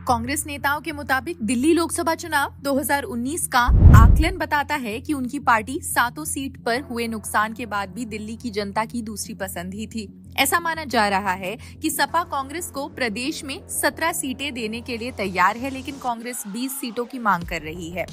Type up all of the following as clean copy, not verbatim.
कांग्रेस नेताओं के मुताबिक दिल्ली लोकसभा चुनाव 2019 का आकलन बताता है कि उनकी पार्टी 7 सीट पर हुए नुकसान के बाद भी दिल्ली की जनता की दूसरी पसंद ही थी। ऐसा माना जा रहा है कि सपा कांग्रेस को प्रदेश में 17 सीटें देने के लिए तैयार है, लेकिन कांग्रेस 20 सीटों की मांग कर रही है।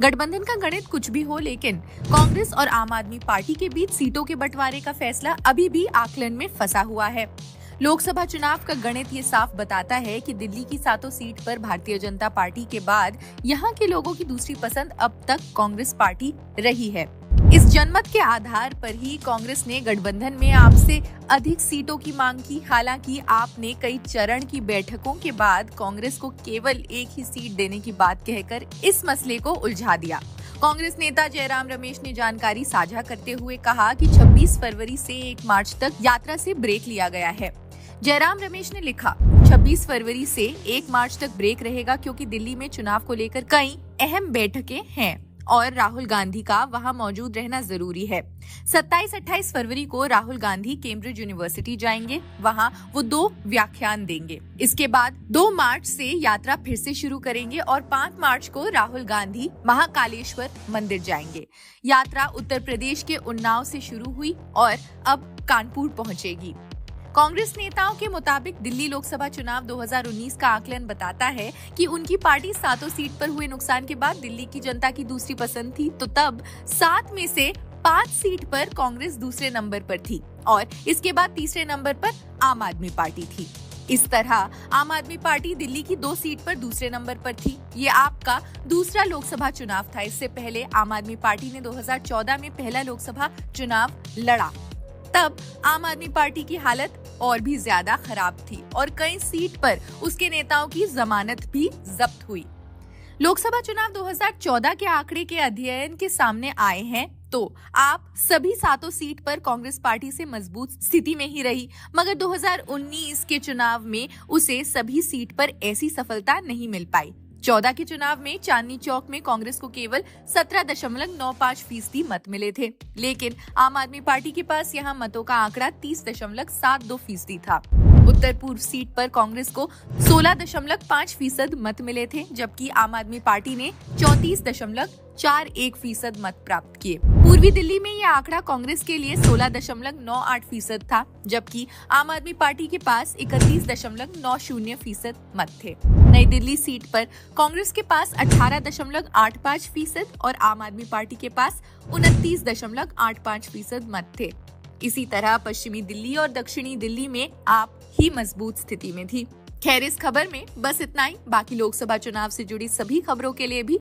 गठबंधन का गणित कुछ भी हो, लेकिन कांग्रेस और आम आदमी पार्टी के बीच सीटों के बंटवारे का फैसला अभी भी आकलन में फंसा हुआ है। लोकसभा चुनाव का गणित ये साफ बताता है कि दिल्ली की 7 सीट पर भारतीय जनता पार्टी के बाद यहाँ के लोगों की दूसरी पसंद अब तक कांग्रेस पार्टी रही है। इस जनमत के आधार पर ही कांग्रेस ने गठबंधन में आपसे अधिक सीटों की मांग की। हालांकि आपने कई चरण की बैठकों के बाद कांग्रेस को केवल एक ही सीट देने की बात कहकर इस मसले को उलझा दिया। कांग्रेस नेता जयराम रमेश ने जानकारी साझा करते हुए कहा कि 26 फरवरी से 1 मार्च तक यात्रा से ब्रेक लिया गया है। जयराम रमेश ने लिखा, 26 फरवरी से 1 मार्च तक ब्रेक रहेगा क्योंकि दिल्ली में चुनाव को लेकर कई अहम बैठकें हैं और राहुल गांधी का वहां मौजूद रहना जरूरी है। 27-28 फरवरी को राहुल गांधी कैम्ब्रिज यूनिवर्सिटी जाएंगे, वहां वो 2 व्याख्यान देंगे। इसके बाद 2 मार्च से यात्रा फिर से शुरू करेंगे और 5 मार्च को राहुल गांधी महाकालेश्वर मंदिर जाएंगे। यात्रा उत्तर प्रदेश के उन्नाव से शुरू हुई और अब कानपुर पहुंचेगी। कांग्रेस नेताओं के मुताबिक दिल्ली लोकसभा चुनाव 2019 का आकलन बताता है कि उनकी पार्टी 7 सीट पर हुए नुकसान के बाद दिल्ली की जनता की दूसरी पसंद थी, तो तब 7 में से 5 सीट पर कांग्रेस दूसरे नंबर पर थी और इसके बाद तीसरे नंबर पर आम आदमी पार्टी थी। इस तरह आम आदमी पार्टी दिल्ली की 2 सीट पर दूसरे नंबर पर थी। ये आपका दूसरा लोकसभा चुनाव था। इससे पहले आम आदमी पार्टी ने 2014 में पहला लोकसभा चुनाव लड़ा। तब आम आदमी पार्टी की हालत और भी ज्यादा खराब थी और कई सीट पर उसके नेताओं की जमानत भी जब्त हुई। लोकसभा चुनाव 2014 के आंकड़े के अध्ययन के सामने आए हैं तो आप सभी 7 सीट पर कांग्रेस पार्टी से मजबूत स्थिति में ही रही, मगर 2019 के चुनाव में उसे सभी सीट पर ऐसी सफलता नहीं मिल पाई। 14 के चुनाव में चांदनी चौक में कांग्रेस को केवल 17.95% मत मिले थे, लेकिन आम आदमी पार्टी के पास यहां मतों का आंकड़ा 30.72% था। उत्तर पूर्व सीट पर कांग्रेस को 16.5% मत मिले थे, जबकि आम आदमी पार्टी ने 34.41% मत प्राप्त किए। पूर्वी दिल्ली में यह आंकड़ा कांग्रेस के लिए 16.98% था, जबकि आम आदमी पार्टी के पास 31.90% मत थे। नई दिल्ली सीट पर कांग्रेस के पास 18.85% और आम आदमी पार्टी के पास 29.85% मत थे। इसी तरह पश्चिमी दिल्ली और दक्षिणी दिल्ली में आप ही मजबूत स्थिति में थी। खैर, इस खबर में बस इतना ही। बाकी लोकसभा चुनाव से जुड़ी सभी खबरों के लिए भी